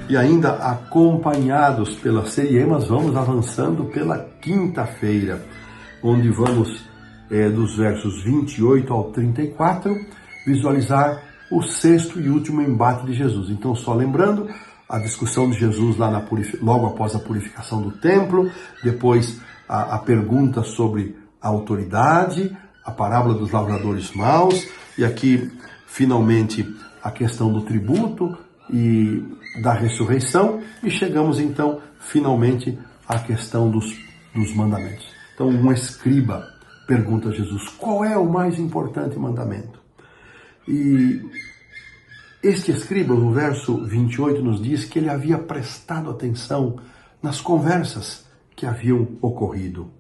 E ainda acompanhados pela Seriemas, vamos avançando pela quinta-feira, onde vamos, dos versos 28 ao 34, visualizar o sexto e último embate de Jesus. Então, só lembrando, a discussão de Jesus lá logo após a purificação do templo, depois a pergunta sobre a autoridade, a parábola dos lavradores maus, e aqui, finalmente, a questão do tributo e da ressurreição, e chegamos então, finalmente, à questão dos mandamentos. Então, um escriba pergunta a Jesus, qual é o mais importante mandamento? E este escriba, no verso 28, nos diz que ele havia prestado atenção nas conversas que haviam ocorrido.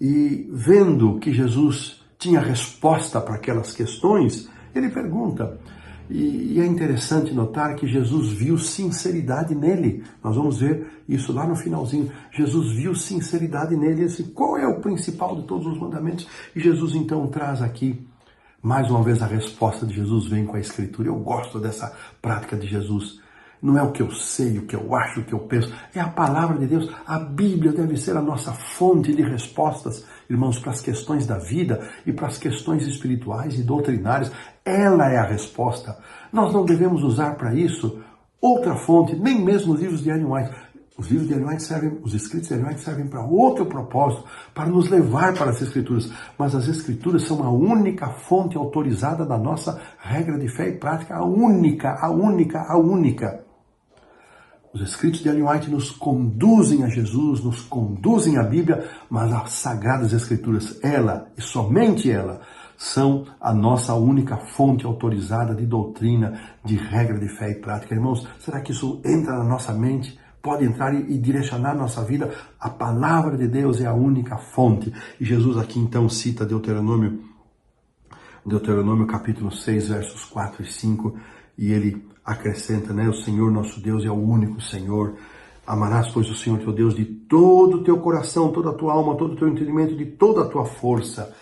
E vendo que Jesus tinha resposta para aquelas questões, ele pergunta. E é interessante notar que Jesus viu sinceridade nele. Nós vamos ver isso lá no finalzinho. Jesus viu sinceridade nele. Ele disse, qual é o principal de todos os mandamentos? E Jesus então traz aqui, mais uma vez, a resposta de Jesus vem com a Escritura. Eu gosto dessa prática de Jesus. Não é o que eu sei, o que eu acho, o que eu penso. É a palavra de Deus. A Bíblia deve ser a nossa fonte de respostas, irmãos, para as questões da vida e para as questões espirituais e doutrinárias. Ela é a resposta. Nós não devemos usar para isso outra fonte, nem mesmo os livros de Ellen White. Os livros de Ellen White servem, os escritos de Ellen White servem para outro propósito, para nos levar para as Escrituras. Mas as Escrituras são a única fonte autorizada da nossa regra de fé e prática, a única. Os escritos de Ellen White nos conduzem a Jesus, nos conduzem à Bíblia, mas as Sagradas Escrituras, ela e somente ela, são a nossa única fonte autorizada de doutrina, de regra de fé e prática. Irmãos, será que isso entra na nossa mente? Pode entrar e direcionar a nossa vida? A palavra de Deus é a única fonte. E Jesus aqui então cita Deuteronômio capítulo 6, versos 4 e 5, e ele acrescenta, o Senhor nosso Deus é o único Senhor. Amarás, pois, o Senhor teu Deus de todo o teu coração, toda a tua alma, todo o teu entendimento, de toda a tua força.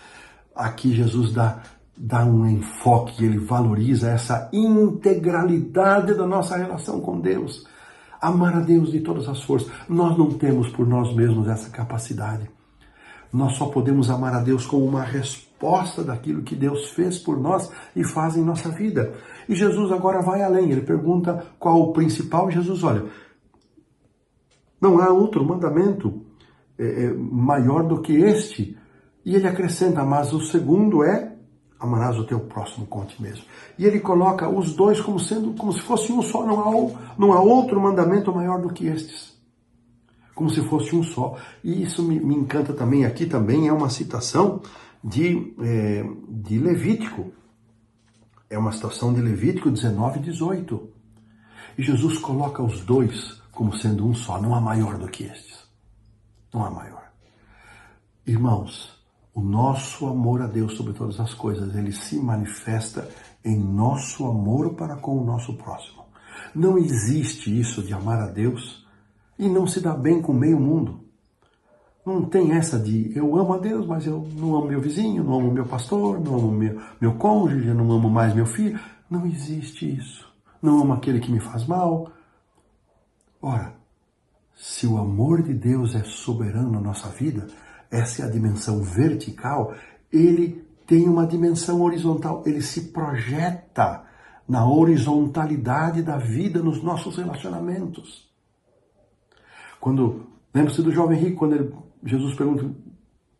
Aqui Jesus dá um enfoque, ele valoriza essa integralidade da nossa relação com Deus. Amar a Deus de todas as forças. Nós não temos por nós mesmos essa capacidade. Nós só podemos amar a Deus como uma resposta daquilo que Deus fez por nós e faz em nossa vida. E Jesus agora vai além, ele pergunta qual o principal. Jesus, olha, não há outro mandamento maior do que este. E ele acrescenta, mas o segundo é, amarás o teu próximo como a ti mesmo. E ele coloca os dois como se fosse um só, não há outro mandamento maior do que estes. Como se fosse um só. E isso me encanta também. Aqui também é uma citação de Levítico. É uma citação de Levítico 19, 18. E Jesus coloca os dois como sendo um só. Não há maior do que estes. Não há maior. Irmãos, o nosso amor a Deus sobre todas as coisas, ele se manifesta em nosso amor para com o nosso próximo. Não existe isso de amar a Deus e não se dá bem com meio mundo. Não tem essa de eu amo a Deus, mas eu não amo meu vizinho, não amo meu pastor, não amo meu cônjuge, não amo mais meu filho. Não existe isso. Não amo aquele que me faz mal. Ora, se o amor de Deus é soberano na nossa vida, essa é a dimensão vertical, ele tem uma dimensão horizontal, ele se projeta na horizontalidade da vida nos nossos relacionamentos. Lembra-se do jovem rico, quando Jesus pergunta,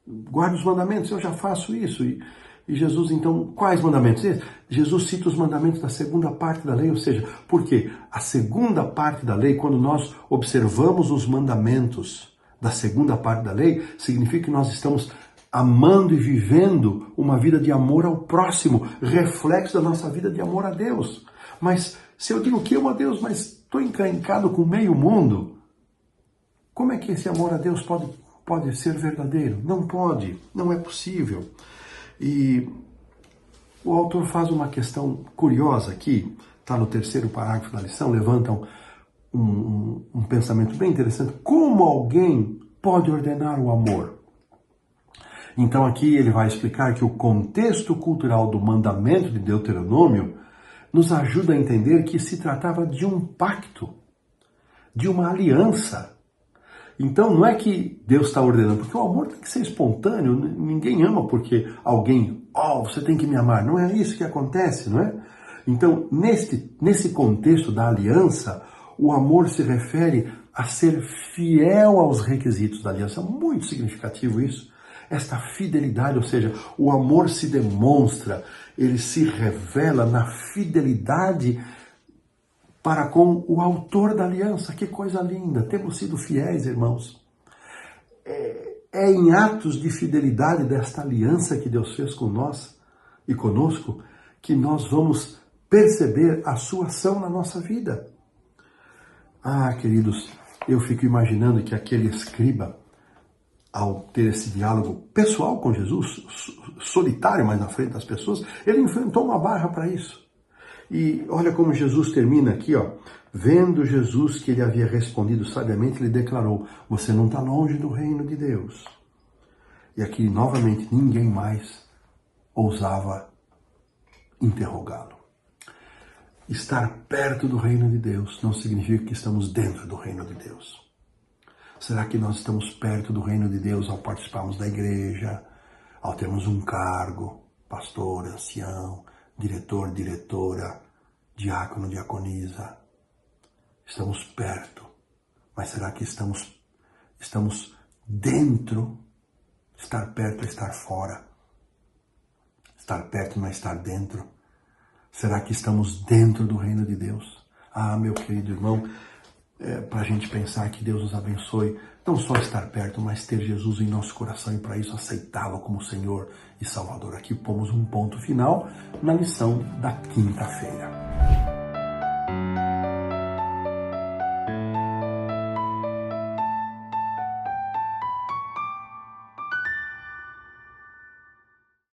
guarda os mandamentos, eu já faço isso. E Jesus, então, quais mandamentos? Jesus cita os mandamentos da segunda parte da lei, ou seja, porque a segunda parte da lei, quando nós observamos os mandamentos da segunda parte da lei, significa que nós estamos amando e vivendo uma vida de amor ao próximo, reflexo da nossa vida de amor a Deus. Mas se eu digo que amo a Deus, mas estou encrencado com meio mundo, como é que esse amor a Deus pode ser verdadeiro? Não pode, não é possível. E o autor faz uma questão curiosa aqui, está no terceiro parágrafo da lição, levantam um pensamento bem interessante. Como alguém pode ordenar o amor? Então aqui ele vai explicar que o contexto cultural do mandamento de Deuteronômio nos ajuda a entender que se tratava de um pacto de uma aliança. Então não é que Deus está ordenando, porque o amor tem que ser espontâneo, ninguém ama porque alguém, você tem que me amar. Não é isso que acontece, não é? Então, nesse contexto da aliança, o amor se refere a ser fiel aos requisitos da aliança. É muito significativo isso. Esta fidelidade, ou seja, o amor se demonstra, ele se revela na fidelidade para com o autor da aliança. Que coisa linda! Temos sido fiéis, irmãos. É em atos de fidelidade desta aliança que Deus fez com nós e conosco que nós vamos perceber a sua ação na nossa vida. Queridos, eu fico imaginando que aquele escriba, ao ter esse diálogo pessoal com Jesus, solitário, mas na frente das pessoas, ele enfrentou uma barra para isso. E olha como Jesus termina aqui, vendo Jesus que ele havia respondido sabiamente, ele declarou: você não está longe do reino de Deus. E aqui, novamente, ninguém mais ousava interrogá-lo. Estar perto do reino de Deus não significa que estamos dentro do reino de Deus. Será que nós estamos perto do reino de Deus ao participarmos da igreja, ao termos um cargo, pastor, ancião, diretor, diretora, diácono, diaconisa? Estamos perto, mas será que estamos dentro? Estar perto é estar fora. Estar perto não é estar dentro. Será que estamos dentro do reino de Deus? Meu querido irmão, para a gente pensar que Deus nos abençoe, não só estar perto, mas ter Jesus em nosso coração e para isso aceitá-lo como Senhor e Salvador. Aqui pomos um ponto final na lição da quinta-feira.